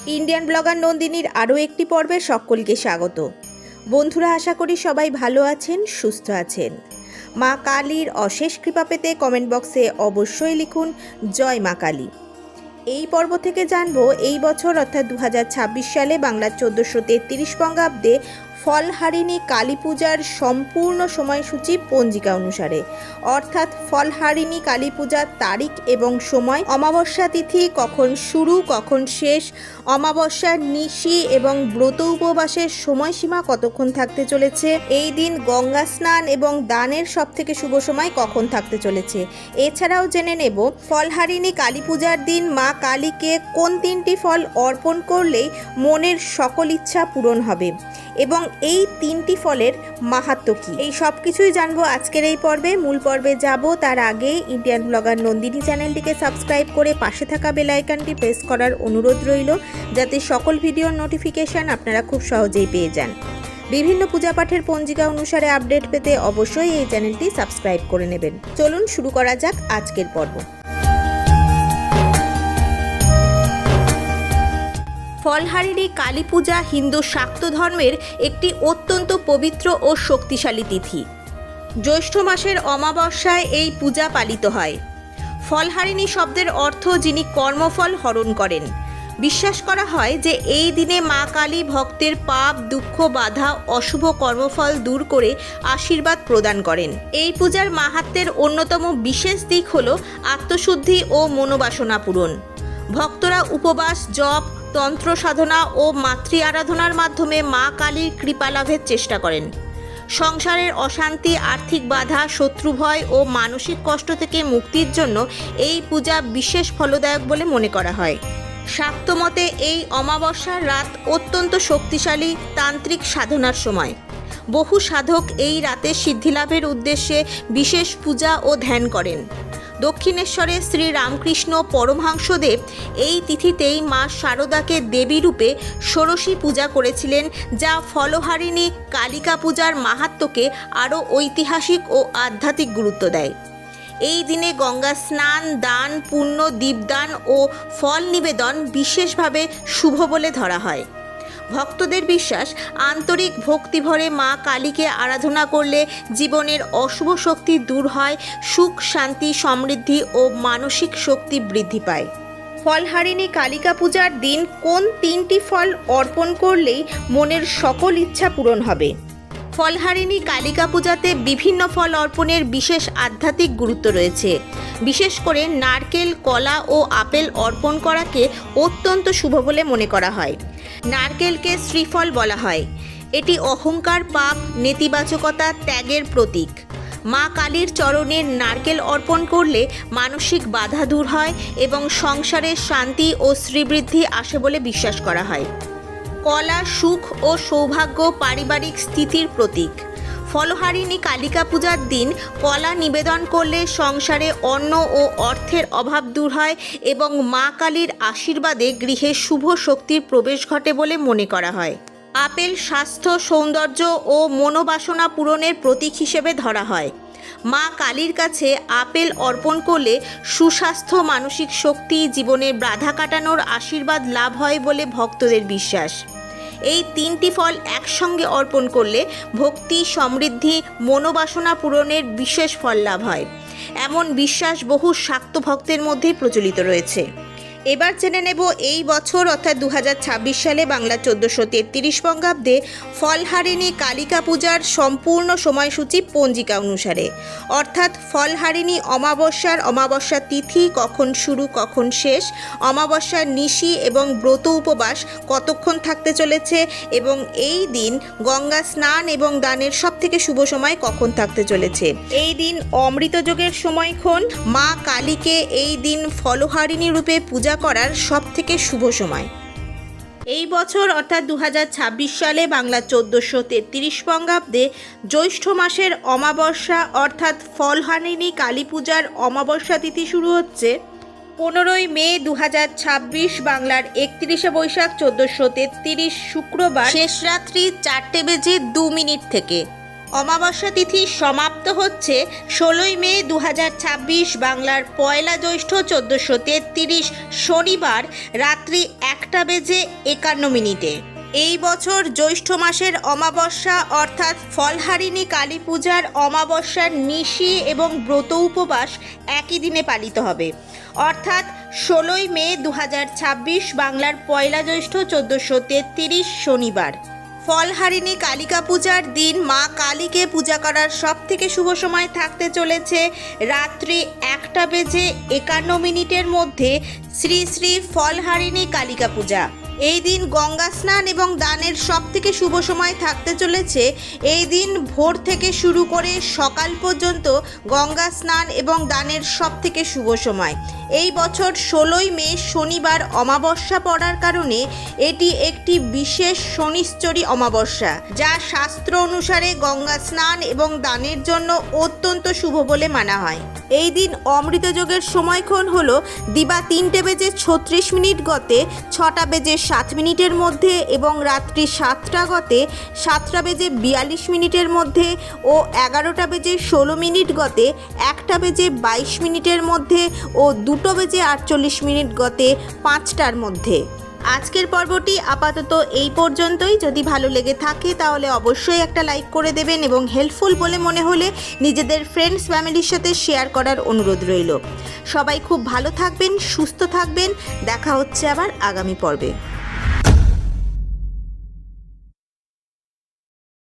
Indian blogger নন্দিনীর আরও একটি পর্বে সকলকে স্বাগত। বন্ধুরা, আশা করি সবাই ভালো আছেন, সুস্থ আছেন। মা কালীর অশেষ কৃপা পেতে কমেন্ট বক্সে অবশ্যই লিখুন জয় মা কালী। এই পর্ব থেকে জানবো এই বছর অর্থাৎ 2026 সালে বাংলার 1433 বঙ্গাব্দে ফলহারিণী কালী পূজার সম্পূর্ণ সময়সূচি পঞ্জিকা অনুসারে, অর্থাৎ ফলহারিণী কালী পূজার তারিখ এবং সময়, অমাবস্যা তিথি কখন শুরু কখন শেষ, অমাবস্যার নিশি এবং ব্রত উপবাসের সময়সীমা কতক্ষণ থাকতে চলেছে, এই দিন গঙ্গা স্নান এবং দানের সবথেকে শুভ সময় কখন থাকতে চলেছে। এছাড়াও জেনে নেব ফলহারিণী কালী পূজার দিন মা কালীকে কোন 3টি ফল অর্পণ করলেই মনের সকল ইচ্ছা পূরণ হবে এবং এই 3টি ফলের মাহাত্ম্য কী। এই সব কিছুই জানবো আজকের এই পর্বে। মূল পর্বে যাব তার আগে ইন্ডিয়ান ব্লগার নন্দিনী চ্যানেলটিকে সাবস্ক্রাইব করে পাশে থাকা বেল আইকনটি প্রেস করার অনুরোধ রইল, যাতে সকল ভিডিওর নোটিফিকেশান আপনারা খুব সহজেই পেয়ে যান। বিভিন্ন পূজা পাঠের পঞ্জিকা অনুসারে আপডেট পেতে অবশ্যই এই চ্যানেলটি সাবস্ক্রাইব করে নেবেন। চলুন শুরু করা যাক আজকের পর্ব। ফলহারিণী কালী পূজা হিন্দু শাক্ত ধর্মের একটি অত্যন্ত পবিত্র ও শক্তিশালী তিথি। জ্যৈষ্ঠ মাসের অমাবস্যায় এই পূজা পালিত হয়। ফলহারিণী শব্দের অর্থ যিনি কর্মফল হরণ করেন। বিশ্বাস করা হয় যে এই দিনে মা কালী ভক্তের পাপ, দুঃখ, বাধা, অশুভ কর্মফল দূর করে আশীর্বাদ প্রদান করেন। এই পূজার মাহাত্ম্যের অন্যতম বিশেষ দিক হল আত্মশুদ্ধি ও মনোবাসনা পূরণ। ভক্তরা উপবাস, জপ, তন্ত্র সাধনা ও মাতৃ আরাধনার মাধ্যমে মা কালীর কৃপা লাভের চেষ্টা করেন। সংসারের অশান্তি, আর্থিক বাধা, শত্রুভয় ও মানসিক কষ্ট থেকে মুক্তির জন্য এই পূজা বিশেষ ফলদায়ক বলে মনে করা হয়। শাক্ত মতে এই অমাবস্যার রাত অত্যন্ত শক্তিশালী তান্ত্রিক সাধনার সময়। বহু সাধক এই রাতে সিদ্ধিলাভের উদ্দেশ্যে বিশেষ পূজা ও ধ্যান করেন। দক্ষিণেশ্বরে শ্রী রামকৃষ্ণ পরমহংসদেব এই তিথিতেই মা শারদাকে দেবী রূপে ষোড়শী পূজা করেছিলেন, যা ফলহারিণী কালিকা পূজার মাহাত্ম্যকে আরও ঐতিহাসিক ও আধ্যাত্মিক গুরুত্ব দেয়। এই দিনে গঙ্গা স্নান, দান, পুণ্য, দীপদান ও ফল নিবেদন বিশেষভাবে শুভ বলে ধরা হয়। ভক্তদের বিশ্বাস, আন্তরিক ভক্তিভরে মা কালীকে আরাধনা করলে জীবনের অশুভ শক্তি দূর হয়, সুখ, শান্তি, সমৃদ্ধি ও মানসিক শক্তি বৃদ্ধি পায়। ফলহারিণী কালিকা পূজার দিন কোন 3টি ফল অর্পণ করলেই মনের সকল ইচ্ছা পূরণ হবে। ফলহারিণী কালিকা পূজাতে বিভিন্ন ফল অর্পণের বিশেষ আধ্যাত্মিক গুরুত্ব রয়েছে। বিশেষ করে নারকেল, কলা ও আপেল অর্পণ করাকে অত্যন্ত শুভ বলে মনে করা হয়। নারকেলকে শ্রীফল বলা হয়। এটি অহংকার, পাপ, নেতিবাচকতা, ত্যাগের প্রতীক। মা কালীর চরণে নারকেল অর্পণ করলে মানসিক বাধা দূর হয় এবং সংসারে শান্তি ও শ্রীবৃদ্ধি আসে বলে বিশ্বাস করা হয়। কলা সুখ ও সৌভাগ্য, পারিবারিক স্থিতির প্রতীক। ফলহারিণী কালিকা পূজার দিন কলা নিবেদন করলে সংসারে অন্ন ও অর্থের অভাব দূর হয় এবং মা কালীর আশীর্বাদে গৃহে শুভ শক্তির প্রবেশ ঘটে বলে মনে করা হয়। আপেল স্বাস্থ্য, সৌন্দর্য ও মনোবাসনা পূরণের প্রতীক হিসেবে ধরা হয়। মা কালীর কাছে আপেল অর্পণ করলে সুস্বাস্থ্য, মানসিক শক্তি, জীবনের বাধা কাটানোর আশীর্বাদ লাভ হয় বলে ভক্তদের বিশ্বাস। এই 3টি ফল একসঙ্গে অর্পণ করলে ভক্তি, সমৃদ্ধি, মনোবাসনা পূরণের বিশেষ ফল লাভ হয়, এমন বিশ্বাস বহু শাক্ত ভক্তের মধ্যেই প্রচলিত রয়েছে। এবার জেনে নেব এই বছর অর্থাৎ 2026 সালে বাংলা 1433 বঙ্গাব্দে ফলহারিণী কালিকা পূজার সম্পূর্ণ সময়সূচি পঞ্জিকা অনুসারে, অর্থাৎ ফলহারিণী অমাবস্যা তিথি কখন শুরু কখন শেষ, অমাবস্যার নিশি এবং ব্রত উপবাস কতক্ষণ থাকতে চলেছে এবং এই দিন গঙ্গা স্নান এবং দানের সবথেকে শুভ সময় কখন থাকতে চলেছে। এই দিন অমৃতযোগের সময়ক্ষণ। মা কালীকে এই দিন ফলহারিণী রূপে পূজা করার সবথেকে শুভ সময়। এই বছর অর্থাৎ 2026 সালে বাংলা 1433 বঙ্গাব্দে জ্যৈষ্ঠ মাসের অমাবস্যা অর্থাৎ ফলহারিণী কালী পূজার অমাবস্যা তিথি শুরু হচ্ছে 15ই মে 2026, বাংলার 31শে বৈশাখ 1433 শুক্রবার শেষ রাত্রি 4:02 থেকে। অমাবস্যা তিথি সমাপ্ত হচ্ছে 16ই মে 2026 বাংলার 1 জ্যৈষ্ঠ 1433 শনিবার রাত্রি 1:51 এই বছর জ্যৈষ্ঠ মাসের অমাবস্যা অর্থাৎ ফলহারিণী কালী পূজার অমাবস্যার নিশি এবং ব্রত উপবাস একই দিনে পালিত হবে, অর্থাৎ 16ই মে 2026 বাংলার 1 জ্যৈষ্ঠ 1433 শনিবার। ফলহারিণী কালিকা পূজার দিন মা কালীকে পূজা করার সবথেকে শুভ সময় থাকতে চলেছে রাত্রি 1:51 মধ্যে শ্রী শ্রী ফলহারিণী কালিকা পূজা। এই দিন গঙ্গা স্নান এবং দানের সবথেকে শুভ সময় থাকতে চলেছে। এই দিন ভোর থেকে শুরু করে সকাল পর্যন্ত গঙ্গা স্নান এবং দানের সবথেকে শুভ সময়। এই বছর 16ই মে শনিবার অমাবস্যা পড়ার কারণে এটি একটি বিশেষ শনিশ্চরী অমাবস্যা, যা শাস্ত্র অনুসারে গঙ্গা স্নান এবং দানের জন্য অত্যন্ত শুভ বলে মানা হয়। এই দিন অমৃত যোগের সময়ক্ষণ হলো দিবা 3:36 গতে 6:07 মধ্যে এবং রাত্রি 7টা গতে 7:42 মধ্যে ও 11:16 গতে 1:22 মধ্যে ও 2:48 গতে 5টার মধ্যে। আজকের পর্বটি আপাতত এই পর্যন্তই। যদি ভালো লেগে থাকে তাহলে অবশ্যই একটা লাইক করে দেবেন এবং হেল্পফুল বলে মনে হলে নিজেদের ফ্রেন্ডস ফ্যামিলির সাথে শেয়ার করার অনুরোধ রইল। সবাই খুব ভালো থাকবেন, সুস্থ থাকবেন। দেখা হচ্ছে আবার আগামী পর্বে।